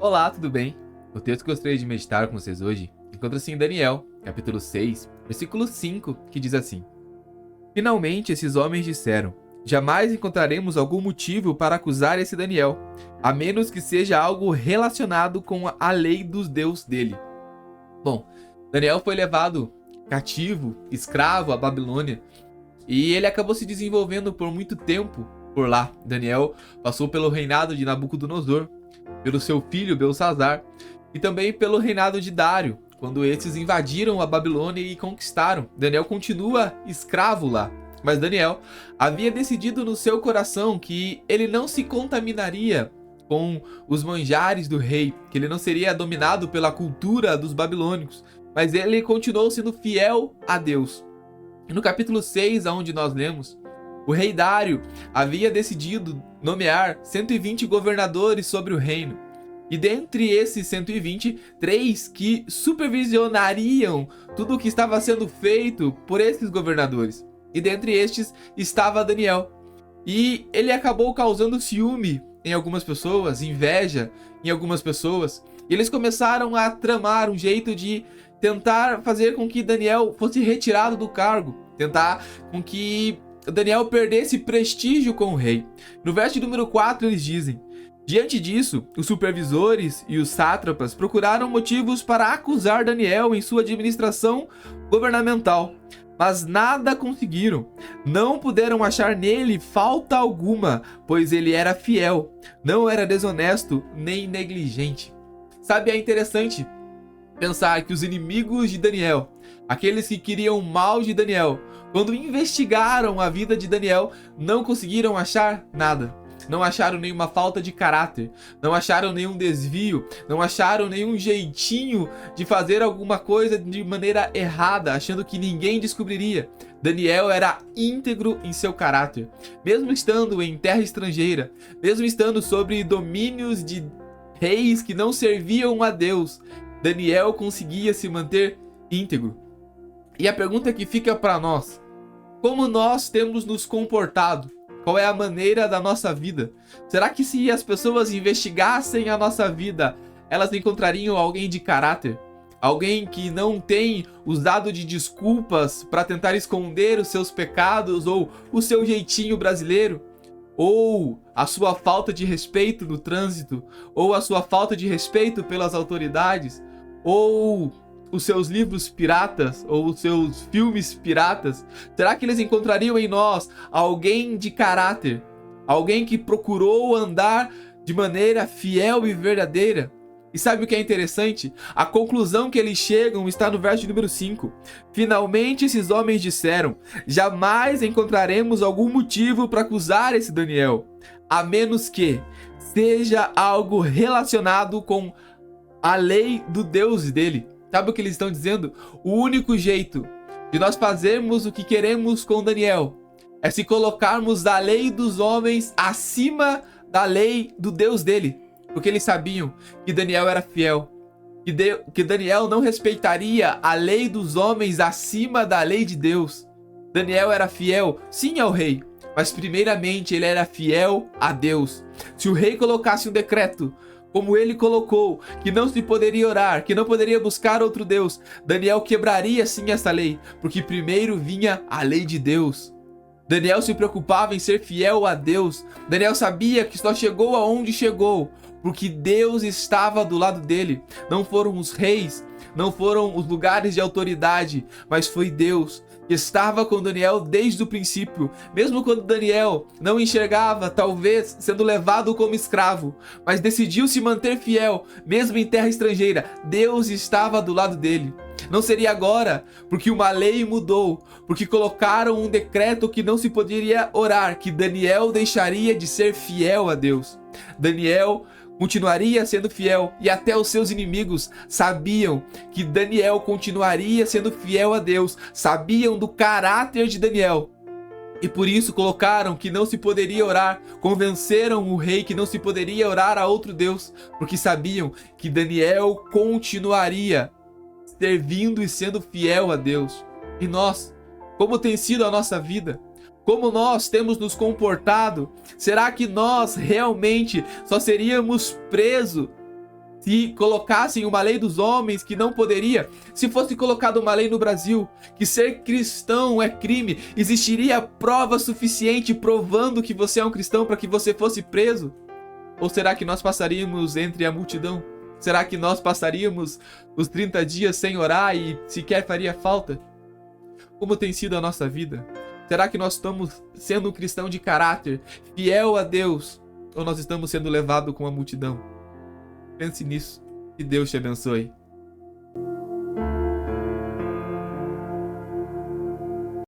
Olá, tudo bem? O texto que eu gostaria de meditar com vocês hoje encontra-se em Daniel, capítulo 6, versículo 5, que diz assim: Finalmente esses homens disseram: Jamais encontraremos algum motivo para acusar esse Daniel, a menos que seja algo relacionado com a lei dos Deus dele. Bom, Daniel foi levado cativo, escravo à Babilônia, e ele acabou se desenvolvendo por muito tempo por lá. Daniel passou pelo reinado de Nabucodonosor, pelo seu filho Belsazar e também pelo reinado de Dário, quando esses invadiram a Babilônia e conquistaram. Daniel continua escravo lá, mas Daniel havia decidido no seu coração que ele não se contaminaria com os manjares do rei, que ele não seria dominado pela cultura dos babilônicos, mas ele continuou sendo fiel a Deus. E no capítulo 6, onde nós lemos, o rei Dário havia decidido nomear 120 governadores sobre o reino. E dentre esses 120, 3 que supervisionariam tudo o que estava sendo feito por esses governadores. E dentre estes estava Daniel. E ele acabou causando ciúme em algumas pessoas, inveja em algumas pessoas. E eles começaram a tramar um jeito de tentar fazer com que Daniel fosse retirado do cargo. Tentar com que Daniel perdesse prestígio com o rei. No verso número 4 eles dizem: Diante disso, os supervisores e os sátrapas procuraram motivos para acusar Daniel em sua administração governamental, mas nada conseguiram. Não puderam achar nele falta alguma, pois ele era fiel, não era desonesto nem negligente. Sabe, é interessante pensar que os inimigos de Daniel, aqueles que queriam o mal de Daniel, quando investigaram a vida de Daniel, não conseguiram achar nada. Não acharam nenhuma falta de caráter, não acharam nenhum desvio, não acharam nenhum jeitinho de fazer alguma coisa de maneira errada, achando que ninguém descobriria. Daniel era íntegro em seu caráter, mesmo estando em terra estrangeira, mesmo estando sob domínios de reis que não serviam a Deus, Daniel conseguia se manter íntegro. E a pergunta que fica para nós: como nós temos nos comportado? Qual é a maneira da nossa vida? Será que se as pessoas investigassem a nossa vida, elas encontrariam alguém de caráter? Alguém que não tem usado de desculpas para tentar esconder os seus pecados ou o seu jeitinho brasileiro? Ou a sua falta de respeito no trânsito? Ou a sua falta de respeito pelas autoridades? Ou os seus livros piratas ou os seus filmes piratas? Será que eles encontrariam em nós alguém de caráter? Alguém que procurou andar de maneira fiel e verdadeira? E sabe o que é interessante? A conclusão que eles chegam está no verso número 5. Finalmente esses homens disseram: Jamais encontraremos algum motivo para acusar esse Daniel, a menos que seja algo relacionado com a lei do Deus dele. Sabe o que eles estão dizendo? O único jeito de nós fazermos o que queremos com Daniel é se colocarmos a lei dos homens acima da lei do Deus dele. Porque eles sabiam que Daniel era fiel, que Daniel não respeitaria a lei dos homens acima da lei de Deus. Daniel era fiel, sim, ao rei, mas primeiramente ele era fiel a Deus. Se o rei colocasse um decreto, como ele colocou, que não se poderia orar, que não poderia buscar outro Deus, Daniel quebraria sim essa lei, porque primeiro vinha a lei de Deus. Daniel se preocupava em ser fiel a Deus. Daniel sabia que só chegou aonde chegou porque Deus estava do lado dele. Não foram os reis, não foram os lugares de autoridade, mas foi Deus que estava com Daniel desde o princípio. Mesmo quando Daniel não enxergava, talvez sendo levado como escravo, mas decidiu se manter fiel, mesmo em terra estrangeira, Deus estava do lado dele. Não seria agora, porque uma lei mudou, porque colocaram um decreto que não se poderia orar, que Daniel deixaria de ser fiel a Deus. Daniel continuaria sendo fiel, e até os seus inimigos sabiam que Daniel continuaria sendo fiel a Deus, sabiam do caráter de Daniel, e por isso colocaram que não se poderia orar, convenceram o rei que não se poderia orar a outro Deus, porque sabiam que Daniel continuaria servindo e sendo fiel a Deus. E nós, como tem sido a nossa vida? Como nós temos nos comportado? Será que nós realmente só seríamos presos Se colocassem uma lei dos homens que não poderia, se fosse colocada uma lei no Brasil que ser cristão é crime, existiria prova suficiente provando que você é um cristão para que você fosse preso? Ou será que nós passaríamos entre a multidão? Será que nós passaríamos os 30 dias sem orar e sequer faria falta? Como tem sido a nossa vida? Será que nós estamos sendo um cristão de caráter, fiel a Deus, ou nós estamos sendo levados com a multidão? Pense nisso. Que Deus te abençoe.